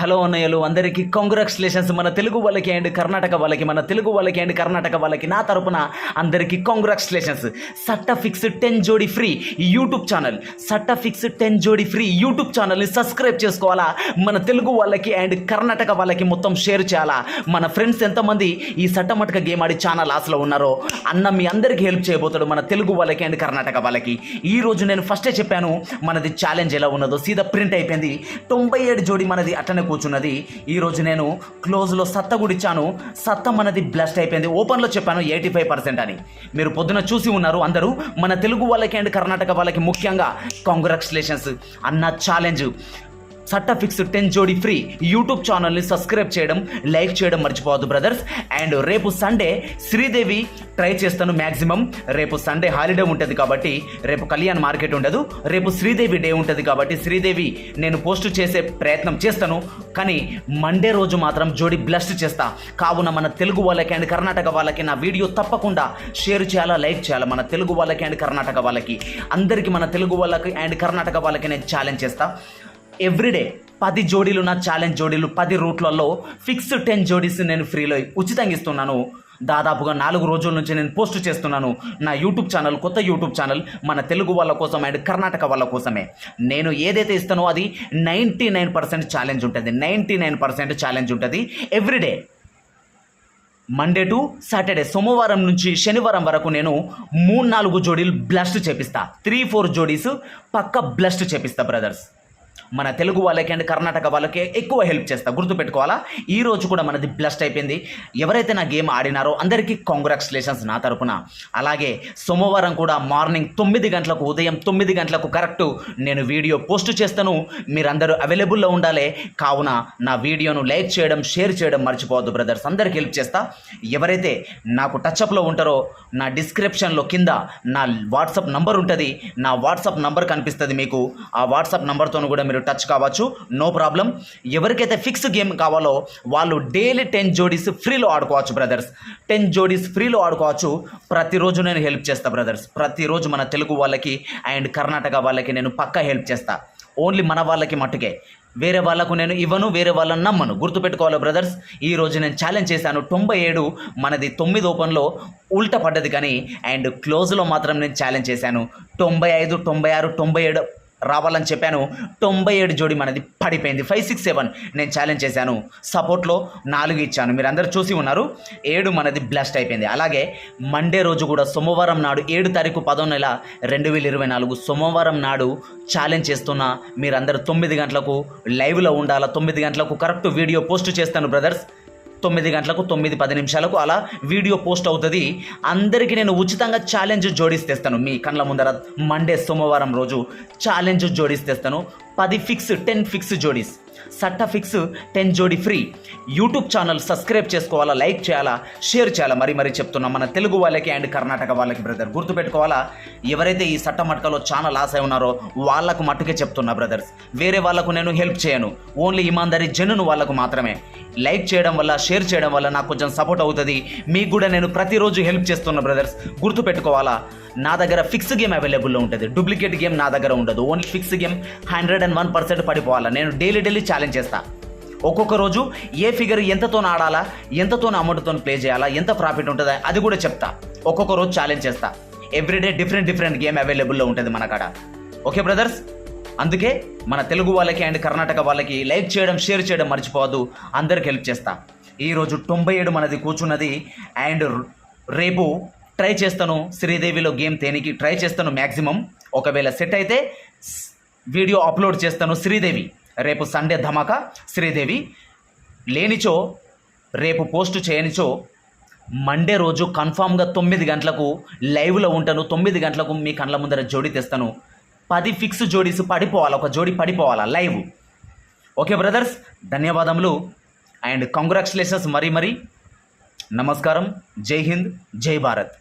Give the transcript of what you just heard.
Hello అన్నయ్యలు అందరికీ congratulations. మన తెలుగు వాళ్ళకి అండ్ కర్ణాటక వాళ్ళకి నా తరపున అందరికీ కాంగ్రాచులేషన్స్. సట్టఫిక్స్ 10 జోడి ఫ్రీ యూట్యూబ్ ఛానల్, సట్టఫిక్స్ 10 జోడి ఫ్రీ యూట్యూబ్ ఛానల్ని సబ్స్క్రైబ్ చేసుకోవాలా. మన తెలుగు వాళ్ళకి అండ్ కర్ణాటక వాళ్ళకి మొత్తం షేర్ చేయాలా. మన ఫ్రెండ్స్ ఎంతమంది ఈ సట్టమటక గేమ్ ఆడి ఛానల్ ఆశలో ఉన్నారో అన్న మీ అందరికీ హెల్ప్ చేయబోతాడు మన తెలుగు వాళ్ళకి అండ్ కర్ణాటక వాళ్ళకి. ఈరోజు నేను ఫస్టే చెప్పాను మనది ఛాలెంజ్ ఎలా ఉన్నదో, సీదా ప్రింట్ అయిపోయింది. 97 జోడి మనది అట్లనే కూర్చున్నది. ఈరోజు నేను క్లోజ్లో సత్త కూడా ఇచ్చాను. సత్త మనది బ్లాస్ట్ అయిపోయింది. ఓపెన్లో చెప్పాను 85% అని. మీరు పొద్దున చూసి ఉన్నారు అందరూ. మన తెలుగు వాళ్ళకి అండ్ కర్ణాటక వాళ్ళకి ముఖ్యంగా కాంగ్రాచులేషన్స్ అన్న. ఛాలెంజ్ సట్టఫిక్స్ 10 జోడి ఫ్రీ యూట్యూబ్ ఛానల్ని సబ్స్క్రైబ్ చేయడం, లైక్ చేయడం మర్చిపోవద్దు బ్రదర్స్. అండ్ రేపు సండే శ్రీదేవి ట్రై చేస్తాను మ్యాక్సిమం. రేపు సండే హాలిడే ఉంటుంది కాబట్టి రేపు కళ్యాణ్ మార్కెట్ ఉండదు. రేపు శ్రీదేవి డే ఉంటుంది కాబట్టి శ్రీదేవి నేను పోస్ట్ చేసే ప్రయత్నం చేస్తాను. కానీ మండే రోజు మాత్రం జోడి బ్లస్ట్ చేస్తా. కావున మన తెలుగు వాళ్ళకి అండ్ కర్ణాటక వాళ్ళకి నా వీడియో తప్పకుండా షేర్ చేయాలా, లైక్ చేయాలా. మన తెలుగు వాళ్ళకి అండ్ కర్ణాటక వాళ్ళకి అందరికీ, మన తెలుగు వాళ్ళకి అండ్ కర్ణాటక వాళ్ళకి నేను ఛాలెంజ్ చేస్తా. ఎవ్రీడే 10 జోడీలు నా ఛాలెంజ్ జోడీలు 10 రూట్లలో ఫిక్స్ 10 జోడీస్ నేను ఫ్రీలో ఉచితంగా ఇస్తున్నాను. దాదాపుగా 4 రోజుల నుంచి నేను పోస్ట్ చేస్తున్నాను నా యూట్యూబ్ ఛానల్, కొత్త యూట్యూబ్ ఛానల్ మన తెలుగు వాళ్ళ కోసం అండ్ కర్ణాటక వాళ్ళ కోసమే. నేను ఏదైతే ఇస్తానో అది 99% ఛాలెంజ్ ఉంటుంది. 99% ఛాలెంజ్ ఉంటుంది ఎవ్రీడే. మండే టు సాటర్డే, సోమవారం నుంచి శనివారం వరకు నేను 3-4 జోడీలు బ్లాస్ట్ చేపిస్తా. 3-4 జోడీస్ పక్క బ్లాస్ట్ చేపిస్తా బ్రదర్స్. మన తెలుగు వాళ్ళకి అండ్ కర్ణాటక వాళ్ళకి ఎక్కువ హెల్ప్ చేస్తా, గుర్తుపెట్టుకోవాలా. ఈ రోజు కూడా మనది బ్లాస్ట్ అయిపోయింది. ఎవరైతే నా గేమ్ ఆడినారో అందరికీ కాంగ్రాచులేషన్స్ నా తరపున. అలాగే సోమవారం కూడా మార్నింగ్ 9 గంటలకు, ఉదయం 9 గంటలకు కరెక్ట్ నేను వీడియో పోస్ట్ చేస్తాను. మీరందరూ అవైలబుల్లో ఉండాలి. కావున నా వీడియోను లైక్ చేయడం, షేర్ చేయడం మర్చిపోవద్దు బ్రదర్స్. అందరికీ హెల్ప్ చేస్తా. ఎవరైతే నాకు టచ్అప్లో ఉంటారో నా డిస్క్రిప్షన్లో కింద నా వాట్సాప్ నంబర్ ఉంటుంది. నా వాట్సాప్ నంబర్ కనిపిస్తుంది మీకు. ఆ వాట్సాప్ నంబర్తో కూడా మీరు టచ్ కావచ్చు, నో ప్రాబ్లం. ఎవరికైతే ఫిక్స్ గేమ్ కావాలో వాళ్ళు డైలీ 10 జోడీస్ ఫ్రీలో ఆడుకోవచ్చు బ్రదర్స్. 10 జోడీస్ ఫ్రీలో ఆడుకోవచ్చు. ప్రతిరోజు నేను హెల్ప్ చేస్తా బ్రదర్స్. ప్రతిరోజు మన తెలుగు వాళ్ళకి అండ్ కర్ణాటక వాళ్ళకి నేను పక్కా హెల్ప్ చేస్తా. ఓన్లీ మన వాళ్ళకి మట్టుకే, వేరే వాళ్ళకు నేను ఇవ్వను, వేరే వాళ్ళని నమ్మను, గుర్తుపెట్టుకోవాలి బ్రదర్స్. ఈరోజు నేను ఛాలెంజ్ చేశాను 97, మనది 9 ఓపెన్లో ఉల్టా పడ్డది కానీ అండ్ క్లోజ్లో మాత్రం నేను ఛాలెంజ్ చేశాను 95, 96, 97 రావాలని చెప్పాను. 97 జోడి మనది పడిపోయింది. 5, 6, 7 నేను ఛాలెంజ్ చేశాను. సపోర్ట్లో 4 ఇచ్చాను, మీరు అందరూ చూసి ఉన్నారు. 7 మనది బ్లాస్ట్ అయిపోయింది. అలాగే మండే రోజు కూడా సోమవారం నాడు 7 తారీఖు 10వ నెల 2024 సోమవారం నాడు ఛాలెంజ్ చేస్తున్నా. మీరందరూ 9 గంటలకు లైవ్లో ఉండాలా. 9 గంటలకు కరెక్ట్ వీడియో పోస్ట్ చేస్తాను బ్రదర్స్. 9 గంటలకు 9-10 నిమిషాలకు అలా వీడియో పోస్ట్ అవుతుంది. అందరికీ నేను ఉచితంగా ఛాలెంజ్ జోడీస్ తెస్తాను. మీ కళ్ళ ముందర మండే సోమవారం రోజు ఛాలెంజ్ జోడీస్ తెస్తాను. 10 ఫిక్స్, 10 ఫిక్స్ జోడీస్, సట్ట ఫిక్స్ 10 జోడీ ఫ్రీ. యూట్యూబ్ ఛానల్ సబ్స్క్రైబ్ చేసుకోవాలా, లైక్ చేయాలా, షేర్ చేయాలా. మరీ చెప్తున్నా మన తెలుగు వాళ్ళకి అండ్ కర్ణాటక వాళ్ళకి బ్రదర్, గుర్తుపెట్టుకోవాలా. ఎవరైతే ఈ సట్ట మటకలో ఛానల్ ఆశ ఉన్నారో వాళ్ళకు మట్టుకే చెప్తున్నా బ్రదర్స్. వేరే వాళ్ళకు నేను హెల్ప్ చేయను. ఓన్లీ ఇమాందారి జనును వాళ్ళకు మాత్రమే. లైక్ చేయడం వల్ల, షేర్ చేయడం వల్ల నాకు కొంచెం సపోర్ట్ అవుతుంది. మీకు కూడా నేను ప్రతిరోజు హెల్ప్ చేస్తున్నా బ్రదర్స్, గుర్తుపెట్టుకోవాలా. నా దగ్గర ఫిక్స్ గేమ్ అవైలబుల్లో ఉంటుంది, డూప్లికేట్ గేమ్ నా దగ్గర ఉండదు. Only fix game 101% పడిపోవాలా. నేను డైలీ ఛాలెంజ్ చేస్తా. ఒక్కొక్క రోజు ఏ ఫిగర్ ఎంతతో ఆడాలా, ఎంతతో అమౌంట్తో ప్లే చేయాలా, ఎంత ప్రాఫిట్ ఉంటుందా అది కూడా చెప్తా. ఒక్కొక్క రోజు ఛాలెంజ్ చేస్తా. ఎవ్రీడే డిఫరెంట్ గేమ్ అవైలబుల్లో ఉంటుంది మన కాడ. Okay brothers. అందుకే మన తెలుగు వాళ్ళకి అండ్ కర్ణాటక వాళ్ళకి లైక్ చేయడం, షేర్ చేయడం మర్చిపోవద్దు. అందరికి హెల్ప్ చేస్తా. ఈరోజు 97 మనది కూర్చున్నది. అండ్ రేపు ట్రై చేస్తాను శ్రీదేవిలో గేమ్ తేనికి ట్రై చేస్తాను మ్యాక్సిమం. ఒకవేళ సెట్ అయితే వీడియో అప్లోడ్ చేస్తాను శ్రీదేవి. రేపు సండే ధమాకా శ్రీదేవి. లేనిచో రేపు పోస్ట్ చేయనిచో మండే రోజు కన్ఫామ్గా 9 గంటలకు లైవ్లో ఉంటాను. 9 గంటలకు మీ కళ్ళ ముందర జోడీ తెస్తాను. 10 ఫిక్స్ జోడీస్ పడిపోవాలా, ఒక జోడీ పడిపోవాలా లైవ్. ఓకే బ్రదర్స్, ధన్యవాదములు అండ్ కంగ్రాచులేషన్స్. మరీ నమస్కారం. జై హింద్, జై భారత్.